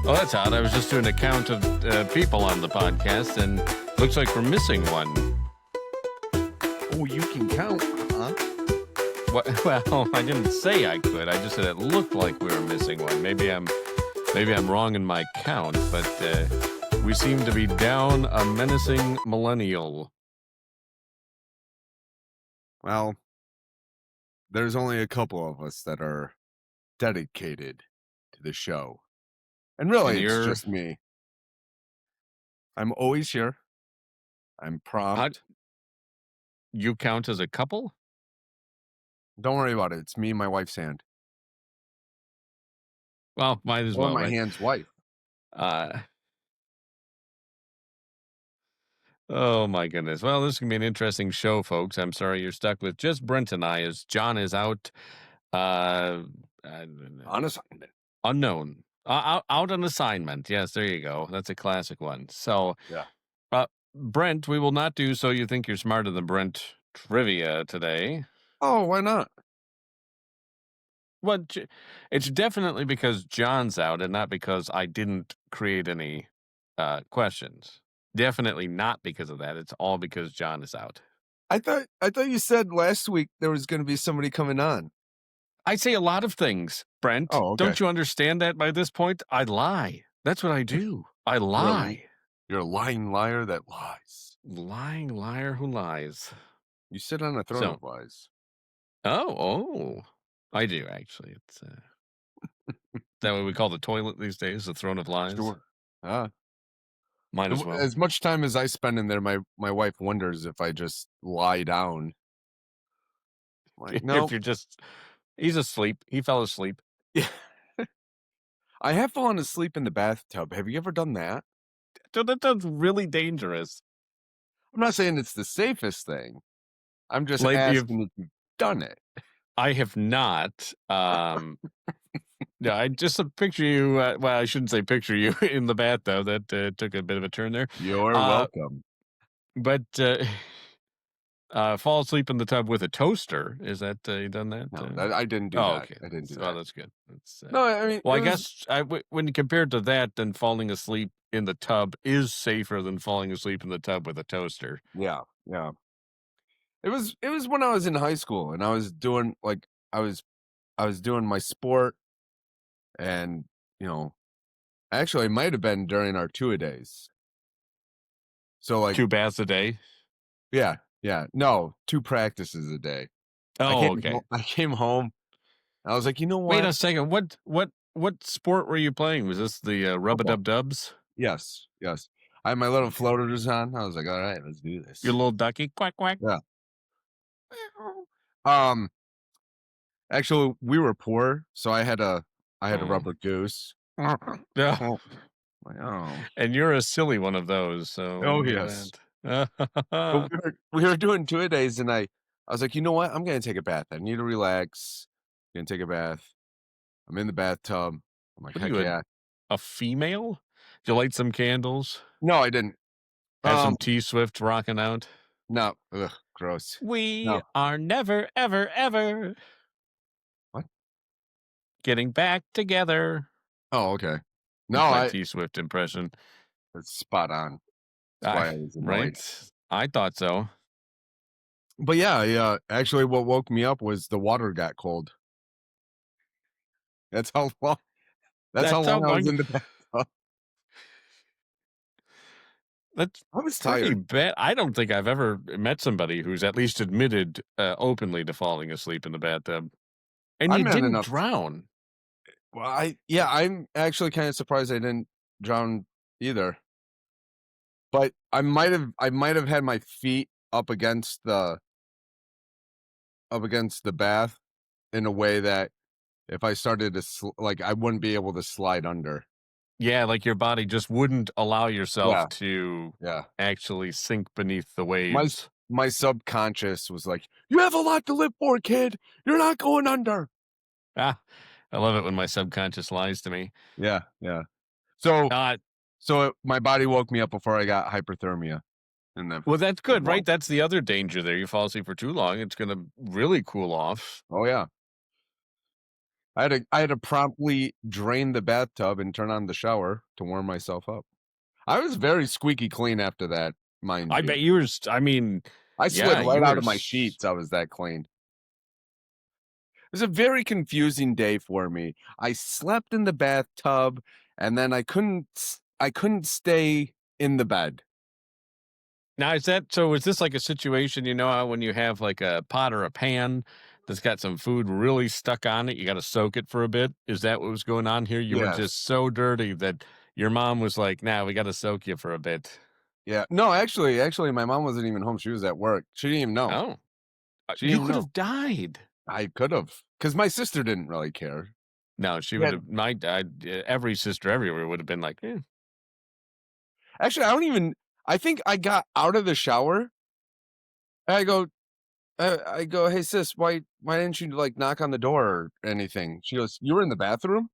Oh, that's odd. I was just doing a count of people on the podcast, and looks like we're missing one. Oh, you can count, huh? What? Well, I didn't say I could. I just said it looked like we were missing one. Maybe I'm wrong in my count, but we seem to be down a menacing millennial. Well, there's only a couple of us that are dedicated to the show. And really, And it's you're- just me. I'm always here. I'm prompt. You count as a couple? Don't worry about it. It's me and my wife's hand. Well, might as Or well, my right? hand's wife. Oh my goodness. Well, this is gonna be an interesting show, folks. I'm sorry you're stuck with just Brent and I, as John is out. On assignment. Unknown. Out on assignment. Yes, there you go. That's a classic one. So, Yeah. Brent, we will not do So You Think You're Smarter Than Brent trivia today. Oh, why not? Well, it's definitely because John's out and not because I didn't create any questions. Definitely not because of that. It's all because John is out. I thought you said last week there was going to be somebody coming on. I say a lot of things, Brent. Oh, okay. Don't you understand that by this point? I lie. That's what I do. I lie. You're a lying liar that lies. Lying liar who lies. You sit on a throne of lies. Oh, I do actually. It's that what we call the toilet these days, the throne of lies. Sure. Might as well. As much time as I spend in there, my wife wonders if I just lie down. Like, no, If you're just, he's asleep. He fell asleep. Yeah. I have fallen asleep in the bathtub. Have you ever done that? That's really dangerous. I'm not saying it's the safest thing. I'm just Like, asking if you've done it. I have not. No, I just picture you. Well, I shouldn't say picture you in the bathtub. That took a bit of a turn there. You're welcome. But fall asleep in the tub with a toaster. Is that you done that? No, I didn't do that. Okay. I didn't do Oh, that. that's good. That's, No, I mean, well, I guess when you compare it to that, then falling asleep in the tub is safer than falling asleep in the tub with a toaster. Yeah. It was when I was in high school and I was doing I was doing my sport, and actually it might have been during our 2-a-days. So 2 baths a day. Yeah. No, 2 practices a day. Oh, okay. I came home. I was like, you know what? Wait a second. What sport were you playing? Was this the Rub-a-Dub-Dubs? Yes. I had my little floaters on. I was like, all right, let's do this. Your little ducky, quack quack. Yeah. Actually, we were poor, so I had a rubber goose. Yeah. Oh. And you're a silly one of those. So. Oh yes. But we were doing 2-a-days, and I was like, you know what? I'm gonna take a bath. I need to relax. I'm gonna take a bath. I'm in the bathtub. I'm like, heck yeah. A female? Did you light some candles? No, I didn't. Have some T-Swift rocking out? No. Ugh, gross. We are never, ever, ever. What? Getting back together. Oh, okay. No, That's my T-Swift impression. That's spot on. That's why I was annoyed. Right? I thought so. But yeah. Actually, what woke me up was the water got cold. That's how long. That's how long I was in the bathtub. I was tired. Bad. I don't think I've ever met somebody who's at least admitted openly to falling asleep in the bathtub, and you didn't drown. Well, I'm actually kind of surprised I didn't drown either. But I might have had my feet up against the bath in a way that if I started to I wouldn't be able to slide under. Yeah, like your body just wouldn't allow yourself to actually sink beneath the waves. My subconscious was like, "You have a lot to live for, kid. You're not going under." I love it when my subconscious lies to me. Yeah. So my body woke me up before I got hyperthermia. Well, that's good, right? That's the other danger there. You fall asleep for too long, it's going to really cool off. Oh, yeah. I had to promptly drain the bathtub and turn on the shower to warm myself up. I was very squeaky clean after that, mind I you. bet you were. I mean, I slid yeah, right you out were. of my sheets. I was that clean. It was a very confusing day for me. I slept in the bathtub, and then I couldn't stay in the bed. Now, is that so? Is this like a situation, how when you have like a pot or a pan that's got some food really stuck on it, you got to soak it for a bit? Is that what was going on here? You were Yes. just so dirty that your mom was like, "Nah, we got to soak you for a bit." Yeah. No, actually, my mom wasn't even home. She was at work. She didn't even know. Oh, She you didn't even could know. have died. I could have, because my sister didn't really care. No, she She would had have. My dad, every sister everywhere would have been like, Actually, I don't even. I think I got out of the shower. And I go, hey sis, why didn't you like knock on the door or anything? She goes, you were in the bathroom.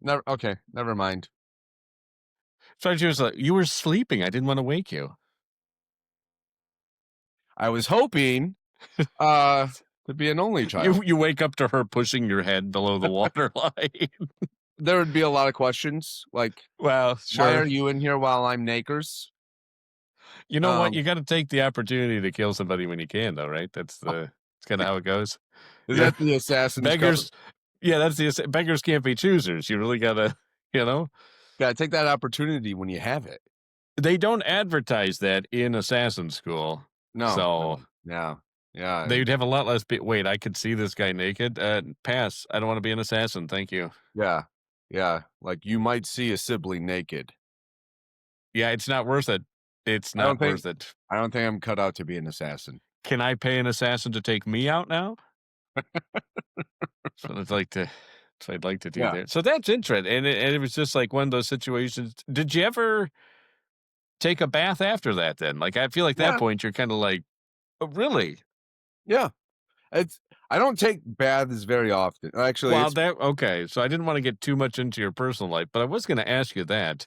Never. Okay, never mind. So she was like, "You were sleeping. I didn't want to wake you." I was hoping, to be an only child. You wake up to her pushing your head below the water line. There would be a lot of questions like, Well, why are sure. you in here while I'm nakers? You know what? Um, You got to take the opportunity to kill somebody when you can, though, right? That's kind of how it goes. is Yeah, that the Assassin's Code? beggars. Yeah, beggars can't be choosers. You really gotta, you know. Gotta take that opportunity when you have it. They don't advertise that in assassin school, No, so yeah, yeah, they'd have a lot less. Wait, I could see this guy naked. Pass. I don't want to be an assassin. Thank you. yeah, yeah. Like you might see a sibling naked. Yeah, it's not worth it. It's I don't not think worth it. I don't think I'm cut out to be an assassin. Can I pay an assassin to take me out now? So I'd like to. So I'd like to do Yeah, that. So that's interesting, and it was just like one of those situations. Did you ever take a bath after that? Then, like, I feel like that yeah, point you're kind of like, oh, really? yeah. It's I don't take baths very often. Actually, Well, it's that okay. So I didn't want to get too much into your personal life, but I was going to ask you that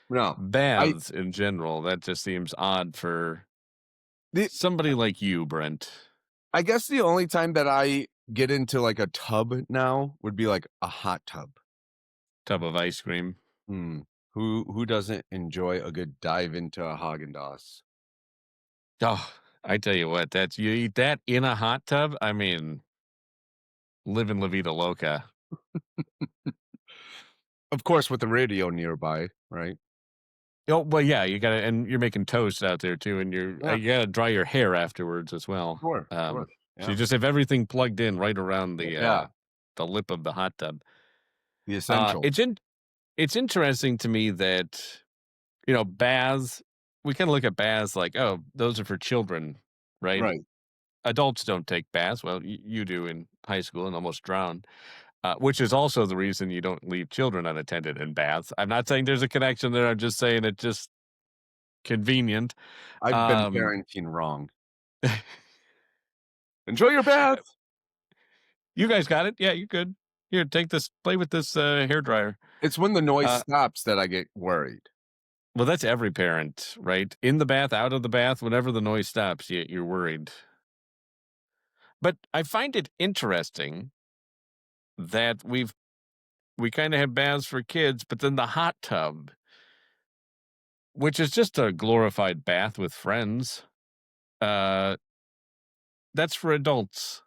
no. I baths in general. That just seems odd for the somebody like you, Brent. I guess the only time that I get into like a tub now would be like a hot tub. Tub of ice cream. Hmm. Who doesn't enjoy a good dive into a Haagen-Dazs? Oh, I tell you what, that's you eat that in a hot tub. I mean, living La Vida Loca. Of course, with the radio nearby, right? Oh, well, yeah, you gotta, and you're making toast out there too, and Yeah, you gotta dry your hair afterwards as well. sure, sure. So Yeah, you just have everything plugged in right around yeah. the lip of the hot tub. The essentials. It's interesting to me that baths. We kind of look at baths like, oh, those are for children, right? Right. Adults don't take baths. Well, you do in high school and almost drown. Which is also the reason you don't leave children unattended in baths. I'm not saying there's a connection there. I'm just saying it's just convenient. I've been Um, parenting wrong. Enjoy your bath. you guys got it. Yeah, you could. Here, take this. Play with this hair dryer. It's when the noise Uh, stops that I get worried. well, that's every parent, right? In the bath, out of the bath, whenever the noise stops, you're worried. But I find it interesting that we kind of have baths for kids, but then the hot tub, which is just a glorified bath with friends, uh, that's for adults.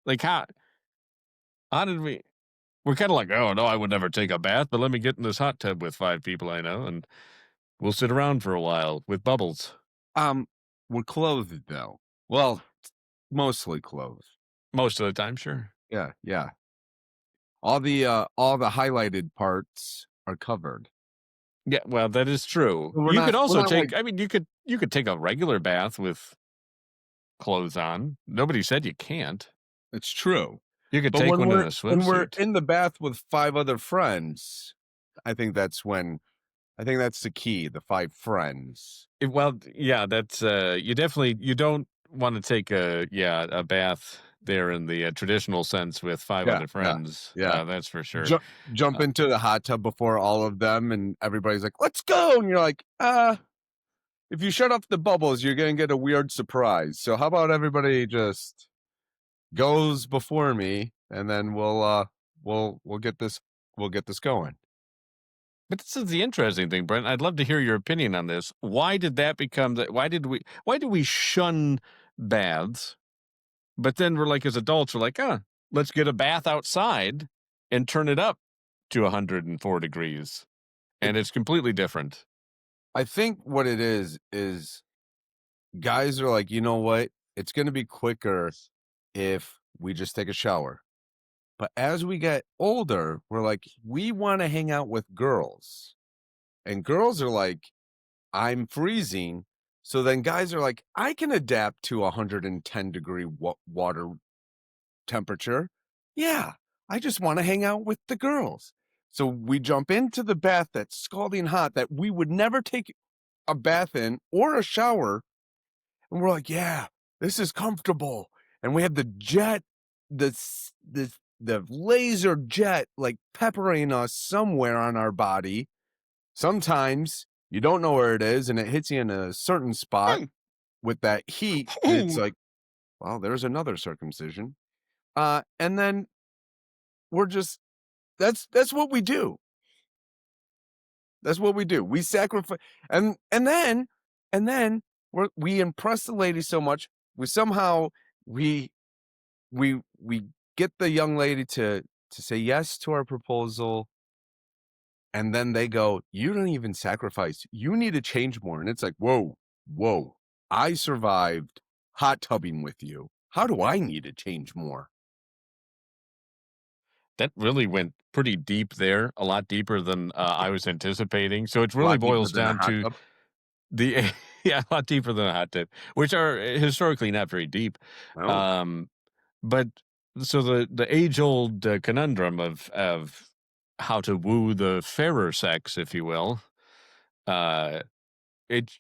Like how did we're kind of like, oh no, I would never take a bath, but let me get in this hot tub with 5 people I know, and we'll sit around for a while with bubbles. Um, we're clothed though. Well, mostly clothed. Most of the time, sure. Yeah, yeah. All the highlighted parts are covered. Yeah, well, that is true. So You could we're also not like take. I mean, you could take a regular bath with clothes on. Nobody said you can't. it's true. You could But take when one in we're a when we're swimsuit. in the bath with 5 other friends, I think that's the key, the 5 friends. Well, yeah, that's you don't want to take a bath there in the traditional sense with 5 Yeah, other yeah, friends. yeah. That's for sure. Jump Uh, into the hot tub before all of them, and everybody's like, "Let's go!" And you're like, if you shut off the bubbles, you're gonna get a weird surprise. So how about everybody just goes before me, and then we'll get this going. But this is the interesting thing, Brent. I'd love to hear your opinion on this. Why did that become that? Why do we shun baths? But then we're like, as adults, we're like, let's get a bath outside and turn it up to 104 degrees. It, And it's completely different. I think what it is guys are like, you know what? It's going to be quicker if we just take a shower. But as we get older, we're like, we want to hang out with girls. And girls are like, I'm freezing. So then guys are like, I can adapt to 110-degree water temperature. Yeah, I just want to hang out with the girls. So we jump into the bath that's scalding hot that we would never take a bath in or a shower. And we're like, yeah, this is comfortable. And we have the jet, the laser jet like peppering us somewhere on our body. Sometimes you don't know where it is and it hits you in a certain spot with that heat. And it's like, well, there's another circumcision. And then we're just that's what we do. That's what we do. We sacrifice and then we impress the lady so much. We somehow we we get the young lady to say yes to our proposal. And then they go, you don't even sacrifice. You need to change more. And it's like, whoa, whoa. I survived hot tubbing with you. How do I need to change more? That really went pretty deep there, a lot deeper than I was anticipating. So it A really lot deeper boils than a down hot to tub. the yeah, a lot deeper than a hot tip, which are historically not very deep. Oh, Um, but so the age old conundrum of how to woo the fairer sex, if you will, uh, it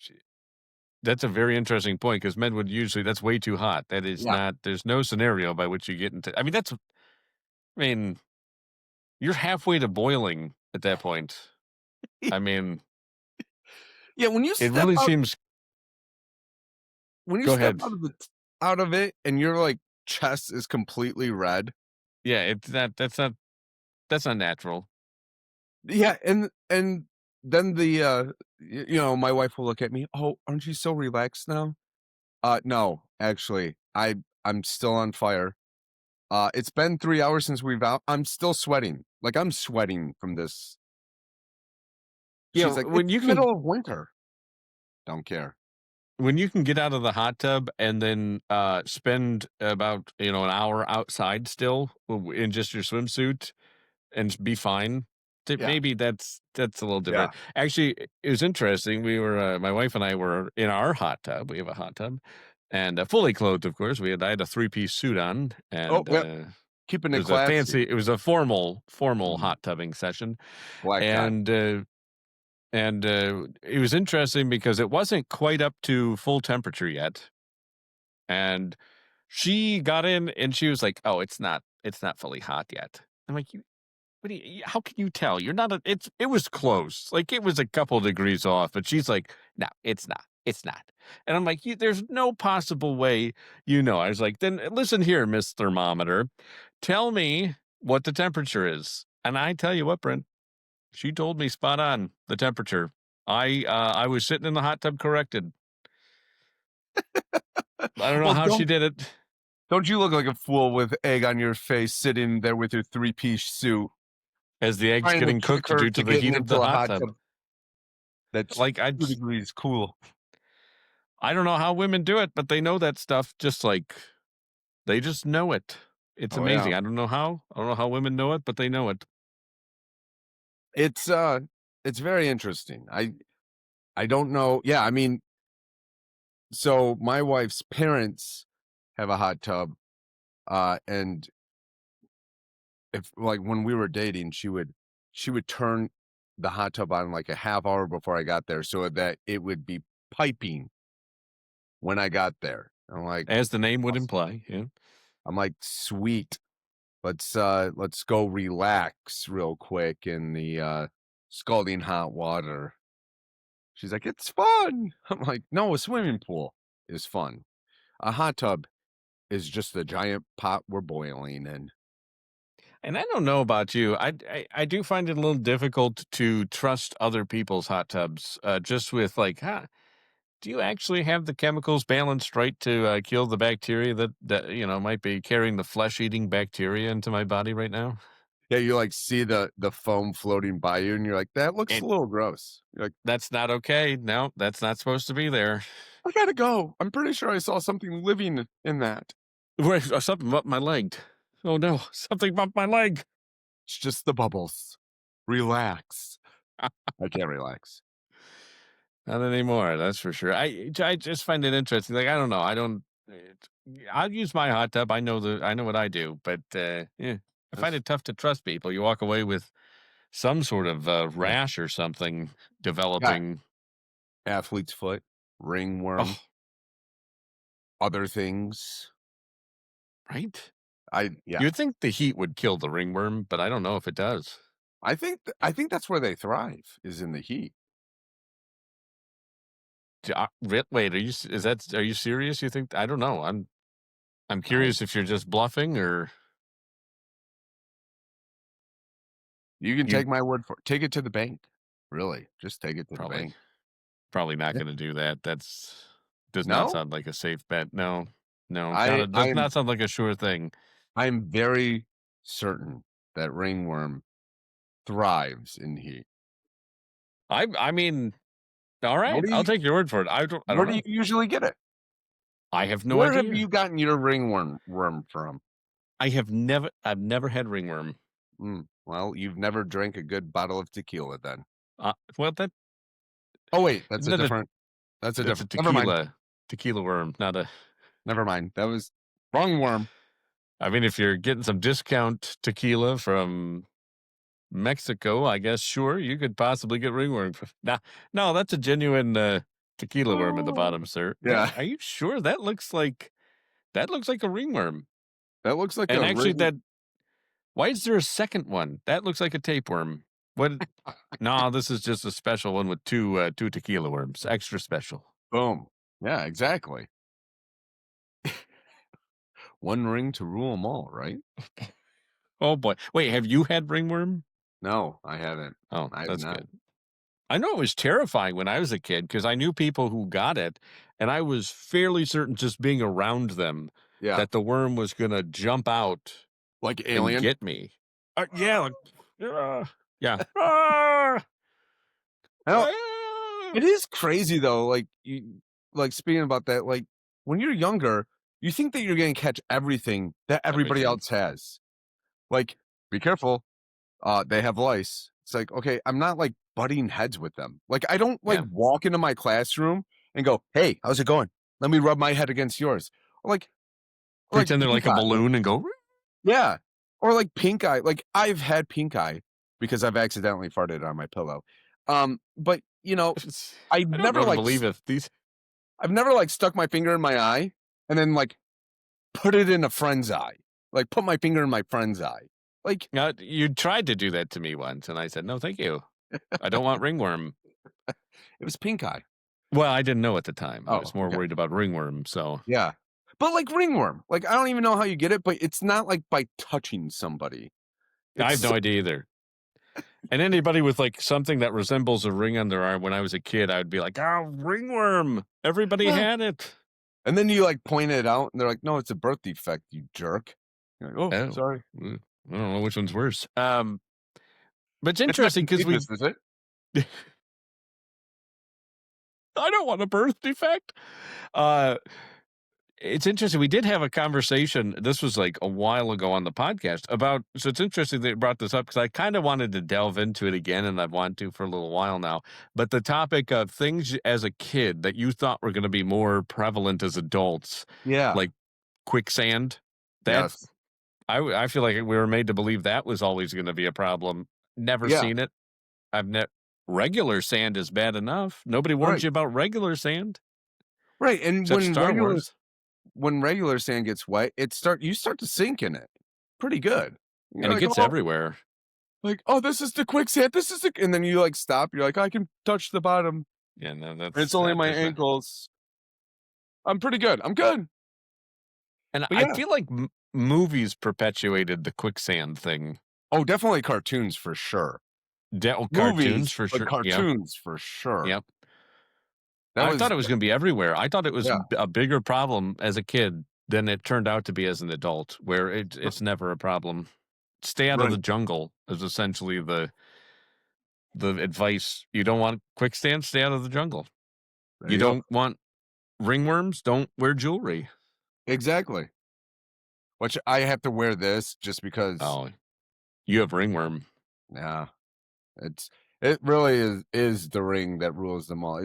that's a very interesting point because men would usually that's way too hot. That is yeah. not. There's no scenario by which you get into. I mean, that's. I mean, you're halfway to boiling at that point. I mean, Yeah, it really seems. when you Go step ahead. out of it and your like chest is completely red. Yeah, it's not. That's not natural. Yeah, and then my wife will look at me, "Oh, aren't you so relaxed now?" No, actually. I'm still on fire. It's been 3 hours since we've out. I'm still sweating. Like I'm sweating from this. Yeah, She's like, "It's the middle of winter." Don't care. when you can get out of the hot tub and then spend about an hour outside still in just your swimsuit and be fine. Yeah. Maybe that's a little Yeah. different. Actually, it was interesting. We were my wife and I were in our hot tub. We have a hot tub, and fully clothed, of course. I had a 3-piece suit on, Oh, and well, keeping it it was a classy. fancy. It was a formal Mhm. hot tubbing session, Black tie. and it was interesting because it wasn't quite up to full temperature yet, and she got in and she was like, "Oh, it's not fully hot yet." I'm like, what do you, how can you tell? You're not it was close. Like it was a couple degrees off, but she's like, no, it's not. It's not. And I'm like, there's no possible way, I was like, then listen here, Miss Thermometer. Tell me what the temperature is. And I tell you what, Brent, she told me spot on the temperature. I was sitting in the hot tub corrected. I don't know Well, how she did it. don't you look like a fool with egg on your face sitting there with your three-piece suit As the egg's trying to getting trick cooked her due to to the getting heat of the into a hot hot tub. tub that's Like 2 degrees cool. I don't know how women do it, but they know that stuff just like they just know it. It's Oh, yeah. amazing. I don't know how. I don't know how women know it, but they know it. It's, it's very interesting. I don't know. Yeah, I mean, so my wife's parents have a hot tub, and if like when we were dating, she would turn the hot tub on like a half hour before I got there so that it would be piping when I got there. As the name would Awesome. imply. Yeah. I'm like, sweet. Let's go relax real quick in the scalding hot water. She's like, it's fun. I'm like, no, a swimming pool is fun. A hot tub is just a giant pot we're boiling in. And I don't know about you. I do find it a little difficult to trust other people's hot tubs. Just with like, do you actually have the chemicals balanced right to kill the bacteria that might be carrying the flesh eating bacteria into my body right now? Yeah, you like see the foam floating by you, and you're like, that looks a And little gross. You're like, that's not okay. No, that's not supposed to be there. I gotta go. I'm pretty sure I saw something living in that. Wait, something bumped my leg. Oh no, something bumped my leg. It's just the bubbles. Relax. I can't relax. Not anymore, that's for sure. I just find it interesting. Like I don't know. I don't. I'll use my hot tub. I know what I do, but yeah, I find That's it tough to trust people. You walk away with some sort of yeah. rash or something Yeah. developing. Athlete's foot, ringworm, Oh, other things. right. Yeah. You'd think the heat would kill the ringworm, but I don't know if it does. I think that's where they thrive is in the heat. Wait, are you serious? You think? I don't know. I'm I curious if you're just bluffing or You can you take my word for take it to the bank. Really, just take it to the probably bank. probably not Yeah. going to do that. That's does not No? sound like a safe bet. No, no, does I'm not sound like a sure thing. I'm very certain that ringworm thrives in heat. I mean, all right, Where do I'll you take your word for it. I where don't do you know. usually get it? I have no Where have idea. you gotten your ringworm from? I've never had ringworm. Well, you've never drank a good bottle of tequila then. Well, that Oh, wait, isn't that that's a never mind, tequila worm, not a. never mind. That was wrong worm. I mean, if you're getting some discount tequila from Mexico, I guess sure you could possibly get ringworm. Nah, no, that's a genuine tequila worm at the Oh. bottom, sir. Yeah, Are you sure that looks like a ringworm? that looks like And a actually, ring. why is there a second one? That looks like a tapeworm. What? No, this is just a special one with two tequila worms, extra special. Boom. Yeah, exactly. One ring to rule them all, right? Oh boy, wait, have you had ringworm? No, I haven't. Oh, I have that's not. good. I know it was terrifying when I was a kid because I knew people who got it, and I was fairly certain just being around them Yeah, that the worm was gonna jump out like and alien. get me. Yeah, like, yeah. Ah! Now, Ah! it is crazy though. Like you, like speaking about that, like when you're younger, you think that you're going to catch everything that everybody Everything. else has. Like, be careful. They have lice. It's like, okay, I'm not like butting heads with them. Like, I don't like Yeah. walk into my classroom and go, "Hey, how's it going? Let me rub my head against yours." Or like Pretend they're like pink a eye. balloon and go. Yeah. Or like pink eye. Like I've had pink eye because I've accidentally farted on my pillow. But I've I don't never know to like believe if these. I've never like stuck my finger in my eye and then like put it in a friend's eye. Like put my finger in my friend's eye. Like You tried to do that to me once, and I said no, thank you. I don't want ringworm. it was pink eye. Well, I didn't know at the time. I Oh, was more okay. worried about ringworm. So Yeah. But like ringworm. Like I don't even know how you get it, but it's not like by touching somebody. I have It's no idea either. And anybody with like something that resembles a ring on their arm, when I was a kid, I would be like, "Oh, ringworm! Everybody yeah. had it." And then you like point it out and they're like, "No, it's a birth defect, you jerk." You're like, "Oh, Oh, sorry." I don't know which one's worse. But it's It's not interesting because contagious, is it? I don't want a birth defect. Uh, it's interesting. We did have a conversation. This was like a while ago on the podcast about. So it's interesting that you brought this up because I kind of wanted to delve into it again, and I've wanted to for a little while now. But the topic of things as a kid that you thought were going to be more prevalent as adults, Yeah. like quicksand. That Yes. I feel like we were made to believe that was always going to be a problem. Never Yeah. seen it. I've never. Regular sand is bad enough. Nobody warns Right. you about regular sand, Right. And except Star Wars. when regular sand gets wet, you start to sink in it pretty good. You're And it like, gets oh, everywhere. this is the quicksand. This is the, and then you like stop. You're like, I can touch the bottom. Yeah, no, And it's that's only that my does not. ankles. I'm pretty good. I'm good. And But I yeah, feel like movies perpetuated the quicksand thing. Oh, definitely cartoons for sure. Cartoons Movies, for but sure. Yep, cartoons for sure. yep. That I thought was it was going to be everywhere. I thought it was yeah, a bigger problem as a kid than it turned out to be as an adult, where r it's never a problem. Stay out of the right. jungle is essentially the advice. You don't want quicksand, stay out of the jungle. There You you go. don't want ringworms, don't wear jewelry. Exactly. Which I have to wear this just because Oh, you have ringworm. yeah, it really is the ring that rules them all.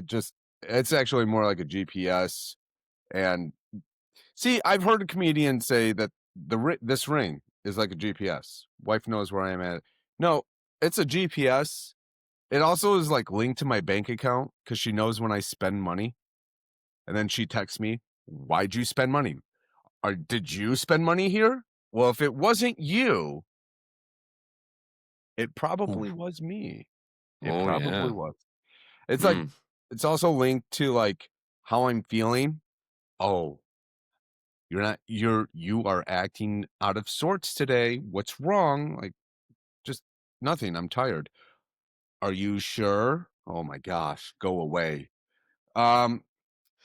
It's actually more like a GPS. And see, I've heard a comedian say that this ring is like a GPS. Wife knows where I am at. No, it's a GPS. It also is like linked to my bank account because she knows when I spend money. And then she texts me, "Why'd you spend money? Or did you spend money here?" Well, if it wasn't you, it Ooh. probably was me. It Oh probably yeah. was. It's like Hmm. it's also linked to like how I'm feeling. Oh, you are acting out of sorts today. What's wrong? Like just nothing. I'm tired. Are you sure? Oh my gosh, go away. Um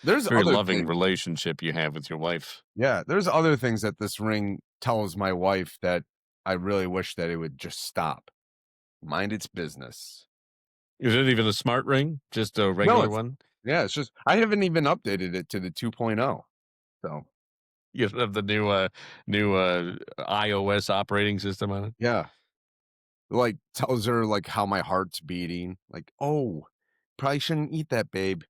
there's Very other loving things. relationship you have with your wife. Yeah, there's other things that this ring tells my wife that I really wish that it would just stop. Mind its business. Is it even a smart ring? Just a No, regular it's one? yeah, it's just I haven't even updated it to the 2.0. So, You have the new iOS operating system on it? yeah, like tells her like how my heart's beating. Like, "Oh, probably shouldn't eat that, babe.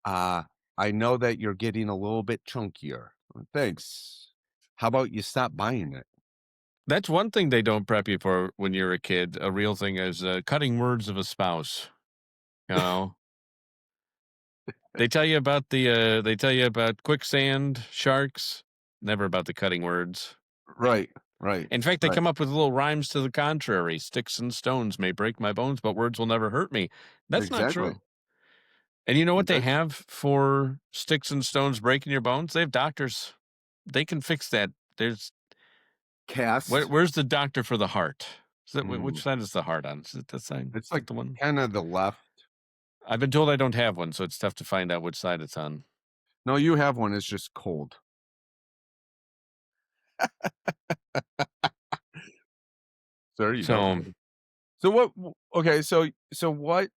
Uh, I know that you're getting a little bit chunkier. Thanks. How about you stop buying it?" That's one thing they don't prep you for when you're a kid. A real thing is cutting words of a spouse. You know, they tell you about quicksand, sharks, never about the cutting words. Right, right, In fact, they right. come up with little rhymes to the contrary. Sticks and stones may break my bones, but words will never hurt me. That's not Exactly. true. And you know what they That's have for sticks and stones breaking your bones? They have doctors. They can fix that. There's cast. where's the doctor for the heart? Is that Mm, which side is the heart on? Is it that side? it's Is like that the one? kinda the left. I've been told I don't have one, so it's tough to find out which side it's on. No, you have one, it's just cold. There you go. So So okay, so what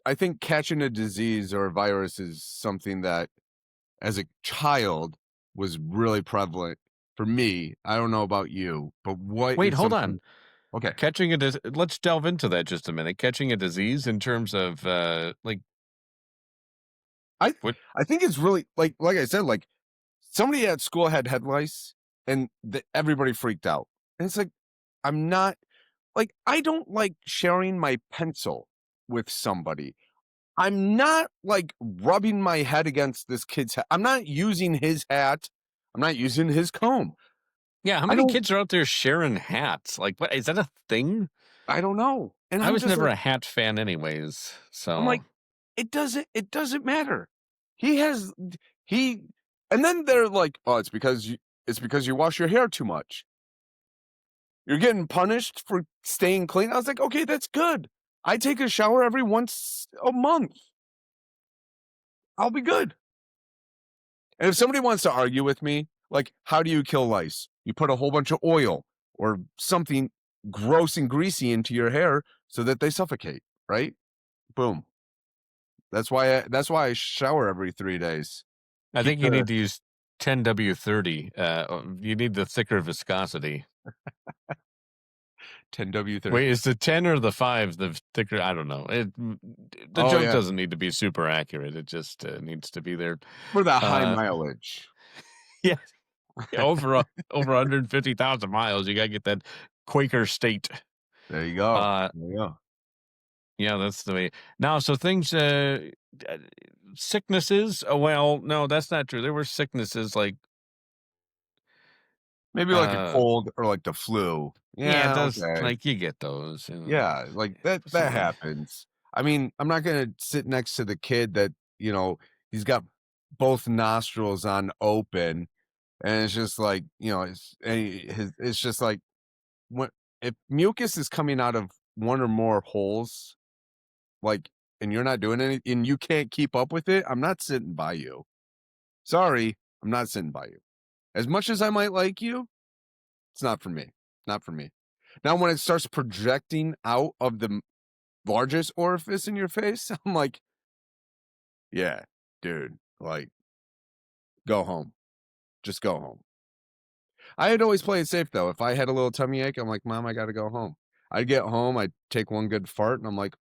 I think catching a disease or a virus is something that as a child was really prevalent for me. I don't know about you, but what wait, is hold on. something okay. Catching a let's delve into that just a minute. Catching a disease in terms of like I what? I think it's really like I said, like somebody at school had head lice and everybody freaked out. And it's like I'm not like I don't like sharing my pencil with somebody. I'm not like rubbing my head against this kid's hat. I'm not using his hat. I'm not using his comb. Yeah, how I many don't kids are out there sharing hats? Like, what is that a thing? I don't know. And I I'm was just never like a hat fan, anyways. I'm like, So it doesn't matter. He has he and then they're like, "Oh, it's because you wash your hair too much. You're getting punished for staying clean." I was like, "Okay, that's good. I take a shower every once a month. I'll be good." And if somebody wants to argue with me, like, how do you kill lice? You put a whole bunch of oil or something gross and greasy into your hair so that they suffocate, right? Boom. That's why I shower every 3 days. I Keep think you the need to use 10W30. You need the thicker viscosity. 10W30. Wait, is the 10 or the 5 the thicker? I don't know. The Oh joke yeah, doesn't need to be super accurate. It just needs to be there. for the high Uh, mileage. yeah, over 150,000 miles. You got to get that Quaker state. There you go. Uh, There you go. yeah, that's the way. Now, so things, uh, sicknesses. Well, no, that's not true. There were sicknesses like, Maybe like a uh, cold or like the flu. yeah, it Yeah, does okay. like you get those. Yeah, like that So happens. I mean, I'm not gonna sit next to the kid that, he's got both nostrils on open and it's just like, it's just like, when if mucus is coming out of one or more holes, like, and you're not doing any, and you can't keep up with it, I'm not sitting by you. Sorry, I'm not sitting by you. As much as I might like you, it's not for me. Not for me. Now, when it starts projecting out of the largest orifice in your face, I'm like, yeah, dude, like, go home. Just go home. I had always played it safe though. If I had a little tummy ache, I'm like, Mom, I gotta go home. I'd get home, I'd take one good fart, and I'm like,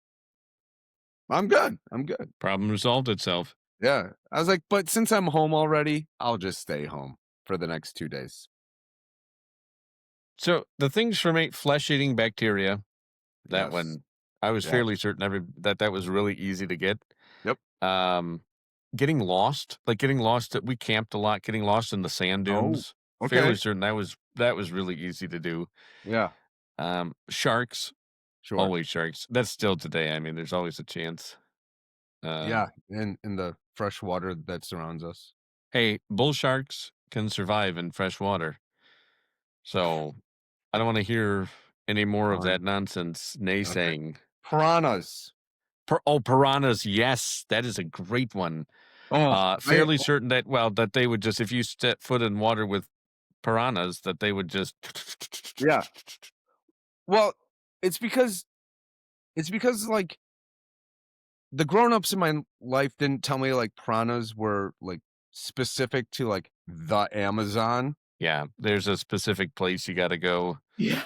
I'm good. I'm good. Problem resolved itself. Yeah. I was like, but since I'm home already, I'll just stay home for the next 2 days. So the things from flesh-eating bacteria, that Yes. one, I was Yeah. fairly certain that was really easy to get. Yep. Getting lost, we camped a lot. Getting lost in the sand Oh, dunes, fairly okay. certain that was really easy to do. Yeah. Sharks, Sure. always sharks. That's still today. I mean, there's always a chance. Yeah. In the fresh water that surrounds us. Hey, bull sharks can survive in fresh water, so I don't want to hear any more of that nonsense Okay. naysaying. Piranhas. Piranhas. Yes, that is a great one. Oh, Fairly certain that, well, that they would just, if you step foot in water with piranhas, that they would just. yeah. Well, it's because like the grown-ups in my life didn't tell me like piranhas were like specific to like the Amazon. Yeah, there's a specific place you got to go. Yeah.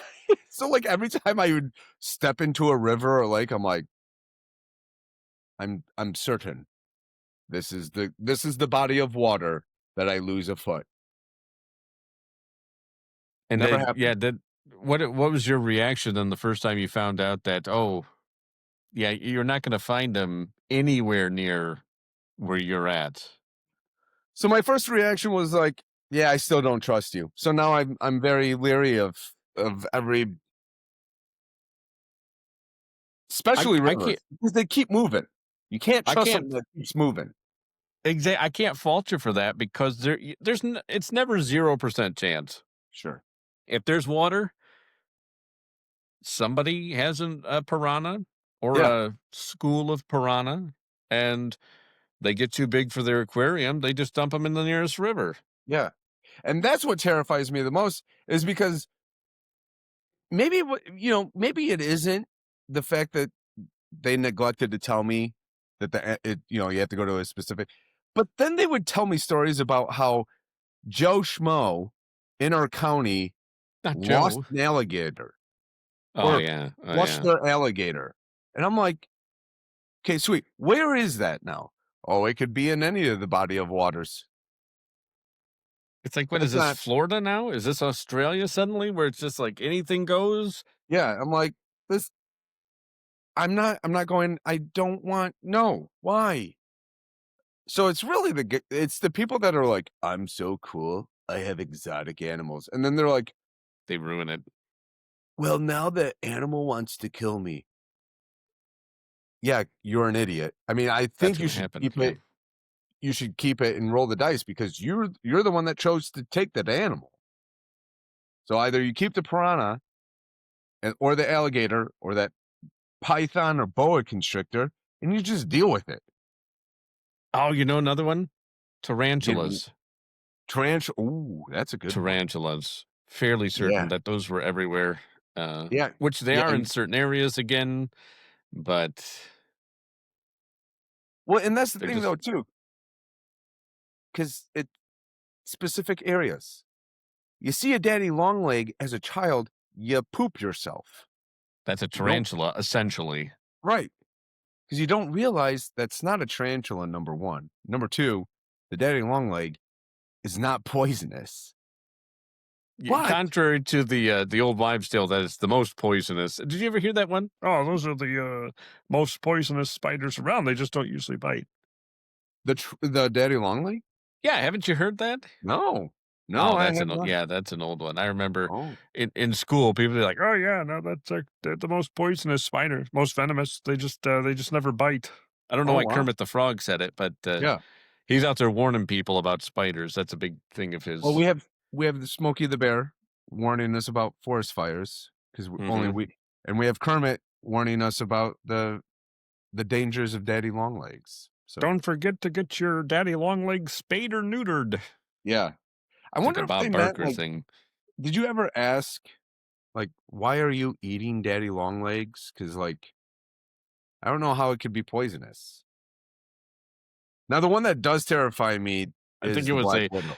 So like every time I would step into a river or lake, I'm like, I'm certain this is the body of water that I lose a foot. And Never then, happened. yeah, what was your reaction then the first time you found out that, oh, yeah, you're not going to find them anywhere near where you're at? So my first reaction was like, yeah, I still don't trust you. So now I'm very leery of every, especially I rivers, can't. because they keep moving. You can't I trust can't. something that keeps moving. I can't fault you for that because it's never 0% chance. Sure. If there's water, somebody has a piranha or Yeah. a school of piranha, and they get too big for their aquarium. They just dump them in the nearest river. Yeah. And that's what terrifies me the most, is because maybe it isn't the fact that they neglected to tell me that you have to go to a specific, but then they would tell me stories about how Joe Schmo in our county Not lost Joe. an alligator Oh or yeah. Oh flushed yeah. their alligator. And I'm like, okay, sweet. Where is that now? Oh, it could be in any of the body of waters. It's like, what is That's this? not, Florida now? Is this Australia suddenly, where it's just like anything goes? yeah. I'm like, this, I'm not going, I don't want, no, why? So it's really it's the people that are like, I'm so cool. I have exotic animals. And then they're like, They ruin it. well, now the animal wants to kill me. Yeah, you're an idiot. I mean, I That's think what happened. you should keep it and roll the dice, because you're the one that chose to take that animal. So either you keep the piranha or the alligator or that python or boa constrictor, and you just deal with it. Oh, you know another one? Tarantulas. Ooh, that's a good one. Tarantulas. Fairly certain Yeah. that those were everywhere. Yeah. Which they Yeah. are in certain areas again, but Well, and that's the they're thing just though, too, because it specific areas. You see a daddy long leg as a child, you poop yourself. that's a You don't, tarantula, essentially. right? Because you don't realize that's not a tarantula. Number one. Number two, the daddy long leg is not poisonous. But Contrary to the old wives' tale that it's the most poisonous. Did you ever hear that one? Oh, those are the most poisonous spiders around. They just don't usually bite. the daddy long leg? Yeah, haven't you heard that? No, no, Oh, I have not. that's an old one. I remember Oh, in school people be like, "Oh yeah, no, that's they're the most poisonous spider, most venomous. They just never bite." I don't know oh why wow. Kermit the Frog said it, but Yeah. He's out there warning people about spiders. That's a big thing of his. Well, we have the Smokey the Bear warning us about forest fires because only we have Kermit warning us about the dangers of daddy long legs. So don't forget to get your daddy long legs spayed or neutered. Yeah. I It's wonder like a if Bob they Barker meant, like, thing. did you ever ask, like, why are you eating daddy long legs? Because, like, I don't know how it could be poisonous. Now, the one that does terrify me I is think it the was Black Widow.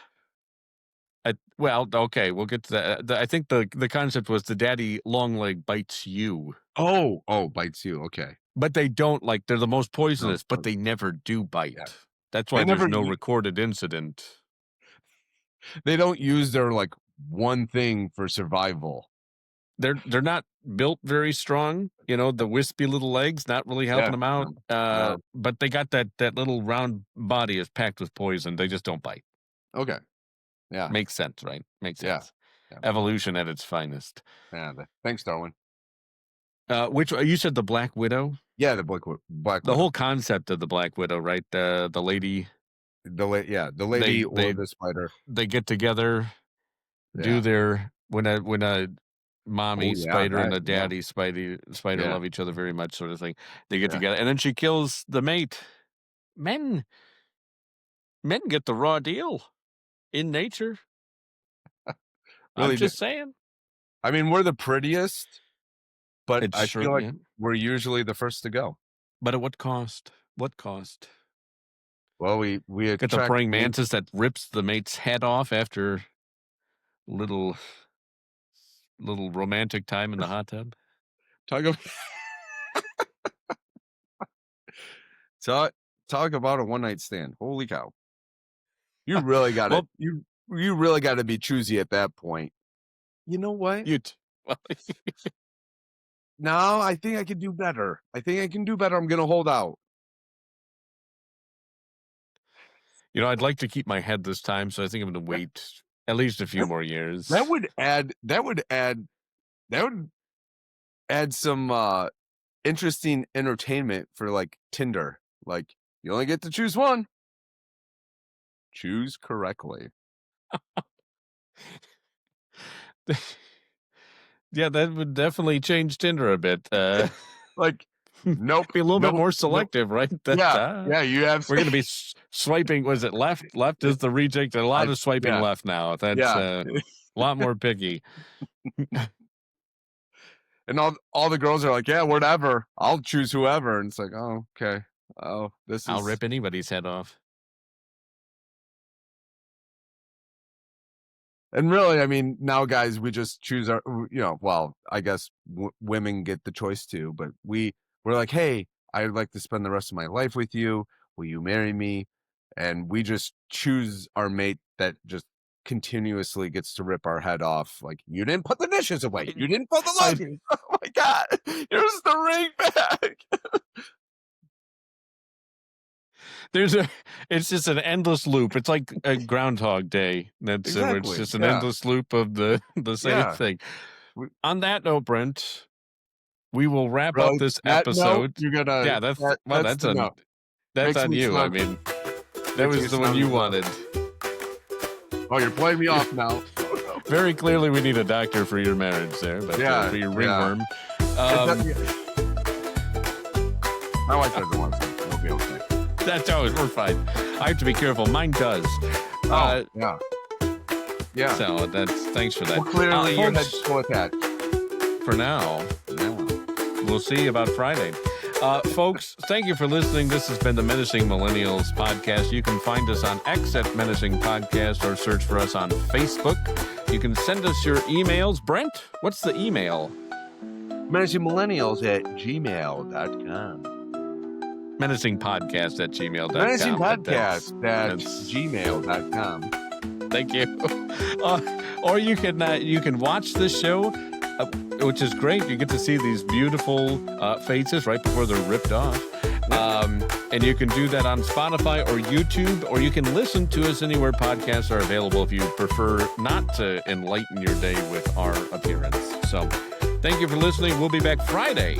well, okay, we'll get to that. I think the concept was the daddy long leg bites you. Oh, bites you. Okay. But they don't, like, they're the most poisonous, but they never do bite. Yeah. That's why They there's never no u- recorded incident. They don't use their, like, one thing for survival. They're not built very strong, the wispy little legs, not really helping them out. no. But they got that little round body is packed with poison. They just don't bite. Okay. Yeah. Makes sense, right? Makes Yeah. sense. Yeah. Evolution at its finest. Yeah. Thanks, Darwin. Which you said the Black Widow? Yeah, the Black Widow. The whole concept of the Black Widow, right? The lady. The lady or the spider. They get together, do their when a mommy spider and a daddy spider love each other very much, sort of thing. They get together, and then she kills the mate. Men get the raw deal in nature. Really I'm just saying. I mean, we're the prettiest, but It's I true, feel like yeah. we're usually the first to go. But at what cost? What cost? Well, we Get the attract praying mates. mantis that rips the mate's head off after little romantic time in the hot tub. Talk about a one night stand. Holy cow! You really got to you really got to be choosy at that point. You know what? No, I think I can do better. I'm gonna hold out. I'd like to keep my head this time, so I think I'm going to wait at least a few more years. That would add some interesting entertainment for, like, Tinder. Like, you only get to choose one. Choose correctly. Yeah, that would definitely change Tinder a bit. Like, nope. Be a little bit more selective, right? Yeah, you have. We're going to be swiping. Was it left? Left is the reject. A lot of swiping left now. That's a lot more picky. And all the girls are like, yeah, whatever. I'll choose whoever. And it's like, oh, okay. Oh, I'll rip anybody's head off. And really, I mean, now, guys, we just choose our, well, I guess women get the choice too, but we're like, hey, I'd like to spend the rest of my life with you. Will you marry me? And we just choose our mate that just continuously gets to rip our head off. Like, you didn't put the dishes away. You didn't put the luggage. Oh my God. Here's the ring back. It's just an endless loop. It's like a Groundhog Day. That's Exactly, it's just an endless loop of the same thing. On that note, Brent, we will wrap up this episode. You're gonna, that's Makes on me you. smile. I mean, that was the one you wanted. Oh, you're playing me off now. Very clearly, we need a doctor for your marriage there, but for your ringworm. My wife doesn't want to. We'll be okay. That's always, we're fine. I have to be careful. Mine does. Yeah. So thanks for that. Well, clearly, your head's folks, full attached. For now, we'll see you about Friday. Folks, thank you for listening. This has been the Menacing Millennials podcast. You can find us on X at Menacing Podcast or search for us on Facebook. You can send us your emails. Brent, what's the email? menacingmillennials@gmail.com. menacingpodcast@gmail.com. menacingpodcast@gmail.com. Thank you. Or you can watch this show, which is great. You get to see these beautiful faces right before they're ripped off. And you can do that on Spotify or YouTube, or you can listen to us anywhere podcasts are available if you prefer not to enlighten your day with our appearance. So thank you for listening. We'll be back Friday